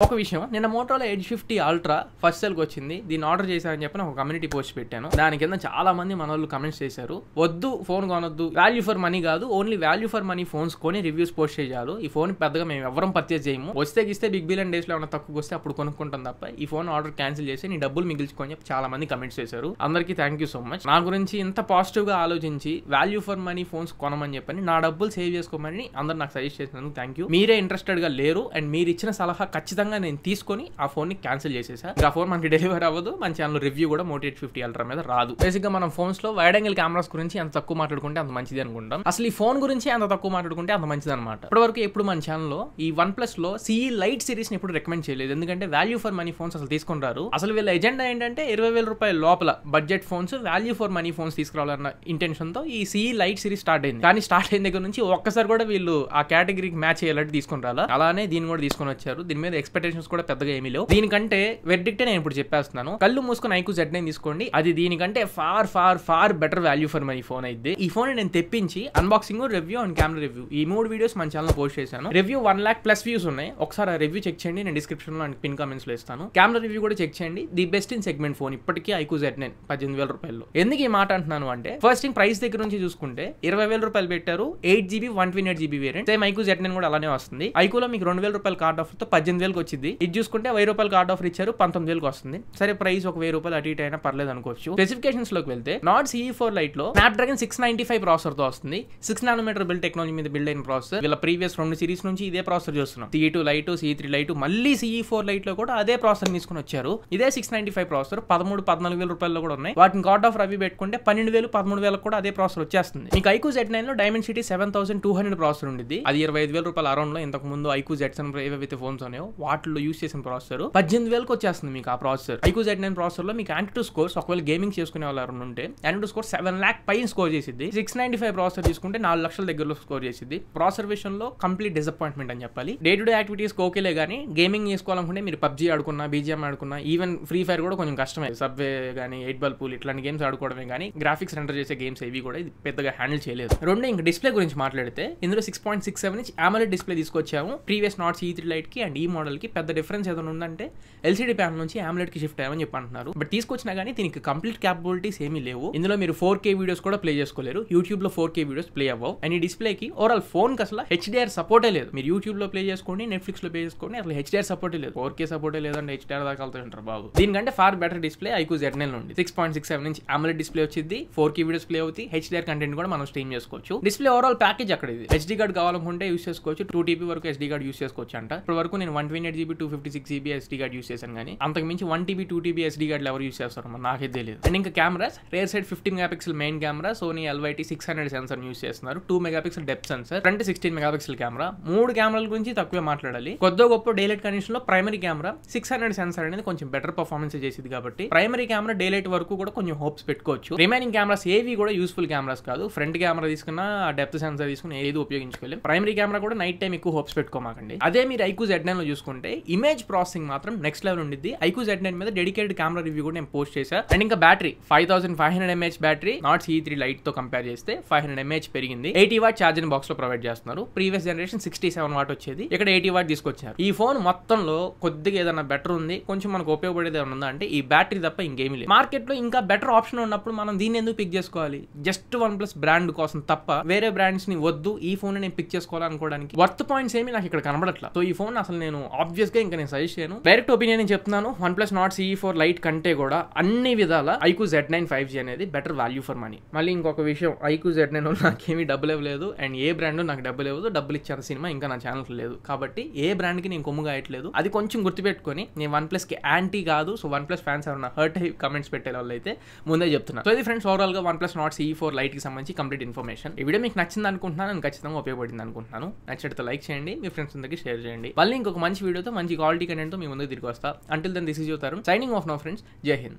ఒక విషయం నిన్న మోటోలో ఎడ్జ్ 50 అల్ట్రా ఫస్ట్ సెల్కి వచ్చింది. దీన్ని ఆర్డర్ చేశారని చెప్పి ఒక కమ్యూనిటీ పోస్ట్ పెట్టాను. దాని కింద చాలా మంది మన వాళ్ళు కమెంట్స్ చేశారు, వద్దు ఫోన్ కొనొద్దు, వాల్యూ ఫర్ మనీ కాదు, only value for money phones కొని రివ్యూస్ పోస్ట్ చేయాలి. ఈ ఫోన్ పెద్దగా మేము ఎవరం పర్చేస్ చేయము, వస్తే గిస్తే బిగ్ బిలియన్ డేస్ లో ఏమైనా తక్కువ వస్తే అప్పుడు కొనుక్కుంటాం తప్ప ఈ ఫోన్ ఆర్డర్ క్యాన్సిల్ చేసి నీ డబ్బులు మిగిల్చుకొని చెప్పి చాలా మంది కమెంట్స్ చేశారు. అందరికీ థ్యాంక్ యూ సో మచ్. నా గురించి ఇంత పాజిటివ్ గా ఆలోచించి వాల్యూ ఫర్ మనీ ఫోన్స్ కొనమని చెప్పని నా డబ్బులు సేవ్ చేసుకోమని అందరు నాకు సజెస్ట్ చేసినందుకు థ్యాంక్ యూ. మీరే ఇంట్రెస్టెడ్ గా లేరు అండ్ మీరు ఇచ్చిన సలహా ఖచ్చితంగా నేను తీసుకొని ఆ ఫోన్ ని క్యాన్సిల్ చేసేసా. ఆ ఫోన్ మనకి డెలివరీ అవ్వదు, మన ఛానల్ రివ్యూ కూడా మోటో ఎడ్జ్ 50 అల్ట్రా మీద రాదు. బేసిక్ గా మనం ఫోన్స్ లో వైడ్ యాంగిల్ కెమెరాస్ గురించి ఎంత తక్కువ మాట్లాడుకుంటే అంత మంచిది అనుకుంటాం. అసలు ఈ ఫోన్ గురించి ఎంత తక్కువ మాట్లాడుకుంటే అంత మంచిది అనమాట. ఇప్పటివరకు ఎప్పుడు మన ఛానల్లో ఈ OnePlus లో CE లైట్ సిరీస్ ని ఎప్పుడు రికమెండ్ చేయలేదు, ఎందుకంటే వాల్యూ ఫర్ మనీ ఫోన్స్ అసలు తీసుకుంటారు. అసలు వీళ్ళ ఎజెండా ఏంటంటే 20,000 రూపాయల లోపల budget phones value for money phones తీసుకురావాలన్న ఇంటెన్షన్ తో ఈ CE లైట్ సిరీస్ స్టార్ట్ అయింది. కానీ స్టార్ట్ అయిన దగ్గర నుంచి ఒక్కసారి కూడా వీళ్ళు ఆ కేటగిరీకి మ్యాచ్ అయ్యేలాంటి తీసుకుని రాలా. అలానే దీన్ని కూడా తీసుకొని వచ్చారు. దీని మీద ఎక్స్పెక్టేషన్స్ కూడా పెద్దగా ఏమీ లేవు. దీనికంటే వెర్డిక్టే నేను ఇప్పుడు చెప్పేస్తున్నాను, కళ్ళు మూసుకొని iQOO Z9 తీసుకోండి. అది దీనికంటే far far far better value for money phone అయితే. ఈ ఫోన్ నేను తెప్పించి unboxing, review and camera review ఈ 3 వీడియోస్ మన ఛానల్ పోస్ట్ చేశాను. రివ్యూ 1 lakh ప్లస్ వ్యూస్ ఉన్నాయి. ఒకసారి ఆ రివ్యూ చెక్ చేయండి, నేను డిస్క్రిప్షన్ లో అండ్ పిన్ కామెంట్స్ లో ఇస్తాను. కెమెరా రివ్యూ కూడా చెక్ చేయండి. The best in segment phone ఇప్పటికీ iQOO Z9 18,000 రూపాయలు. ఎందుకు ఈ మాట అంటున్నాను అంటే, ఫస్ట్ థింగ్ ప్రైస్ దగ్గర నుంచి చూసుకుంటే 20,000 రూపాయలు పెట్టారు. 8GB 128GB variant. Same iQOO Z9 కూడా అలానే వస్తుంది. iQOO లో మీకు 2,000 రూపాయల కార్డ్ ఆఫర్ తో 18,000కి వచ్చింది. ఇది చూసుకుంటే 1000 రూపాయల కార్డ్ ఆఫర్ ఇచ్చారు, 19,000కి వస్తుంది. సరే ప్రైస్ ఒక 1000 రూపాయలు అటు ఇటు అయినా పర్లేదు అనుకోవచ్చు. స్పెసిఫికేషన్స్ లోకి వెళ్తే నాట్ CE4 లైట్ లో స్నాప్డ్రాగన్ 695 ప్రాసెసర్ తో వస్తుంది. 6 నానోమీటర్ బిల్డ్ టెక్నాలజీ మీద బిల్డ్ అయిన ప్రాసెసర్. వీళ్ళ ప్రీవియస్ 2 సిరీస్ నుంచి ఇదే ప్రాసెసర్ చూస్తున్నాం. CE2 లైట్, CE3 లైట్, మళ్ళీ CE4 లైట్ లో కూడా అదే ప్రాసెసర్ తీసుకుని వచ్చారు. ఇదే 695 ప్రాసెసర్ 13,000-14,000 రూపాయల్లో కూడా ఉన్నాయి. వాటిని కార్డ్ ఆఫర్ అవి పెట్టుకుంటే 12,000-13,000 కూడా అదే ప్రాసెసర్ వచ్చేస్తుంది. మీకు iQOO Z9 లో Dimensity 7200 ప్రాసెసర్ ఉండేది. అది 25,000 రూపాయలు అరౌండ్ లో. ఇంతకు ముందు iQOO Z7 ఏవైతే ఫోన్స్ ఉన్నాయో వాటిలో యూస్ చేసిన ప్రాసెసర్ 18,000కి వచ్చేస్తుంది మీకు ఆ ప్రాసెసర్. iQOO Z9 ప్రాసెసర్ లో మీకు Antutu స్కోర్స్ ఒకవేళ గేమింగ్ చేసుకునే వాళ్ళు ఉంటే Antutu స్కోర్ 7 lakh పైన స్కోర్ చేసింది. 695 ప్రాసెసర్ తీసుకుంటే 4 లక్షల దగ్గరలో స్కోర్ చేసింది. ప్రాసెసర్ విషయంలో కంప్లీట్ డిసప్పాయింట్మెంట్ అని చెప్పాలి. డే టు డే యాక్టివిటీస్ ఓకేలే కానీ గేమింగ్ చేసుకోవాలనుకుంటే మీరు PUBG ఆడుకున్నా, BGM ఆడుకున్నా, ఈవెన్ ఫ్రీ ఫైర్ కూడా కొంచెం కష్టమే. సబ్వే కానీ 8 Ball Pool ఇట్లాంటి గేమ్స్ ఆడుకోవడమే కానీ గ్రాఫిక్స్ రెండర్ చేసే గేమ్స్ ఏవి కూడా ఇది పెద్దగా హ్యాండిల్ చేయలేదు. రెండు ఇంకా డిస్ప్లే గురించి మాట్లాడితే ఇందులో 6.67 ఇంచ్ AMOLED డిస్ప్లే తీసుకొచ్చాము. ప్రీవియస్ నాట్ CE3 లైట్ కి అండ్ ఈ మోడల్ కి పెద్ద డిఫరెన్స్ ఏదైనా ఉందంటే LCD ప్యానల్ నుంచి AMOLED కి షిఫ్ట్ అయ్యామని చెప్పి అంటున్నారు. బట్ తీసుకొచ్చినా కానీ దీనికి కంప్లీట్ క్యాపబిలిటీస్ ఏమీ లేవు. ఇందులో మీరు 4K వీడియోస్ కూడా ప్లే చేసుకోలేరు. యూట్యూబ్ లో 4K వీడియోస్ ప్లే అవ్వవు. అండ్ ఈ డిస్ప్లే కి ఓవరాల్ ఫోన్ కి అసలు HDR సపోర్టే లేదు. మీరు యూట్యూబ్ లో ప్లే చేసుకోండి, నెట్ఫ్లిక్స్ లో ప్లే చేసుకోండి, అసలు HDR సపోర్టే లేదు. 4K సపోర్టే లేదంటే HDR దాకా వెళ్తారు బాబు. దీనికంటే far better display iQOO Z9 నుండి 6.67 ఇంచ్ AMOLED డిస్ప్లే వచ్చింది. 4K వీడియోస్ ప్లే అవుతాయి. HDR కంటెంట్ కూడా మనం స్ట్రీమ్ చేసుకోవచ్చు. డిస్ప్లే ఓవరాల్ ప్యాకేజ్ అక్కడ ఇది. SD కార్డ్ కావాలనుకుంటే యూస్ చేసుకోవచ్చు. 2TB వరకు SD కార్డ్ యూస్ చేసుకోవచ్చు అంట. ఇప్పటి వరకు నేను 128GB 256GB SD card use చేశాను కానీ అంతకు మించి 1TB 2TB SD కార్డ్ ఎవరు యూస్ చేస్తారు నాకే తెలియదు. అండ్ ఇంకా cameras rear side 50 megapixel main camera, Sony LYT 600 sensor use చేస్తున్నారు. 2 megapixel depth sensor, front 16 megapixel camera. 3 కెమెరాల గురించి తక్కువే మాట్లాడాలి. కొద్ది గొప్ప డేలైట్ కండిషన్ లో ప్రైమరీ కెమెరా 600 సెన్సర్ అనేది కొంచెం బెటర్ పర్ఫార్మెన్స్ చేసింది కాబట్టి ప్రైమరీ కెమెరా డేలైట్ వరకు కూడా కొంచెం హోప్స్ పెట్టుకోవచ్చు. రిమైనింగ్ కెమెరాస్ ఏవి కూడా యూస్ఫుల్ కెమెరాస్ కాదు. ఫ్రంట్ కెమెరా తీసుకున్నా డెప్త్ సెన్సర్ తీసుకుని ఏది ఉపయోగించుకోలేదు. ప్రైమరీ కెమెరా కూడా నైట్ టైం ఎక్కువ హోప్స్ పెట్టుకోమాకండి. అదే మీరు iQOO Z9 లో చూసుకుంటే ఇమేజ్ ప్రాసెసింగ్ మాత్రం నెక్స్ట్ లెవెల్ ఉండిద్ది. iQOO Z9 మీద డెడికేటెడ్ కెమెరా రివ్యూ కూడా నేను పోస్ట్ చేశాను. అండ్ ఇంకా battery 5500 mAh battery not CE3 light తో కంపేర్ చేస్తే 500 mAh పెరిగింది. 80 వాట్ ఛార్జింగ్ బాక్స్ లో ప్రొవైడ్ చేస్తున్నారు. ప్రీవియస్ జనరేషన్ 67 వాట్ వచ్చేది, ఇక్కడ 80 వాట్ తీసుకొచ్చారు. ఈ ఫోన్ మొత్తంలో కొద్దిగా ఏదైనా బెటర్ ఉంది, కొంచెం మనకు ఉపయోగపడేది ఏమైనా ఉందా అంటే ఈ బ్యాటరీ తప్ప ఇంకేమీ లేదు. మార్కెట్ లో ఇంకా బెటర్ ఆప్షన్ ఉన్నప్పుడు మనం దీన్ని ఎందుకు పిక్ చేసుకోవాలి? జస్ట్ OnePlus బ్రాండ్ కోసం తప్ప వేరే బ్రాండ్స్ ని వద్దు, ఈ ఫోన్ నేను పిక్ చేసుకోవాలనుకోవడానికి వర్త్ పాయింట్స్ ఏమి నాకు ఇక్కడ కనబడట్లా. సో ఈ ఫోన్ అసలు నేను ఆబ్వియస్ గా ఇంకా నేను సజెస్ట్ చేయను. డైరెక్ట్ ఒపీనియన్ నేను చెప్తున్నాను, OnePlus నాట్ CE4 లైట్ కంటే కూడా అన్ని విధాల iQOO Z9 5G అనేది బెటర్ వాల్యూ ఫర్ మనీ. మళ్ళీ ఇంకొక విషయం, iQOO Z9 నాకేమీ డబ్బులు ఇవ్వలేదు అండ్ ఏ బ్రాండ్ నాకు డబ్బులు ఇవ్వదు. డబ్బులు ఇచ్చేంత సినిమా ఇంకా నా ఛానల్ లేదు కాబట్టి ఏ బ్రాండ్ కి నేను కొమ్ముగా అయ్యట్లేదు. అది కొంచెం గుర్తుపెట్టుకొని నేను OnePlus కి యాంటీ కాదు. సో OnePlus ఫ్యాన్స్ ఎవరైనా హర్ట్ అయ్యి కమెంట్స్ పెట్టే వాళ్ళు అయితే ముందే చెప్తున్నా. సో ఇది ఫ్రెండ్స్ ఓవరాల్ గా OnePlus నాట్ CE4 లైట్ కి సంబంధించి కంప్లీట్ ఇన్ఫర్మేషన్. ఈ వీడియో మీకు నచ్చింది అనుకుంటున్నాను, నేను ఖచ్చితంగా ఉపయోగపడింది అనుకుంటున్నాను. నచ్చితే లైక్ చేయండి, మీ ఫ్రెండ్స్ అందరికీ షేర్ చేయండి. మళ్ళీ ఇంకొక మంచి వీడియోతో మంచి క్వాలిటీ కంటెంట్ తో మీ ముందుకు తిరిగి వస్తా. Until then this is your Tarun signing off now friends. జై హింద్.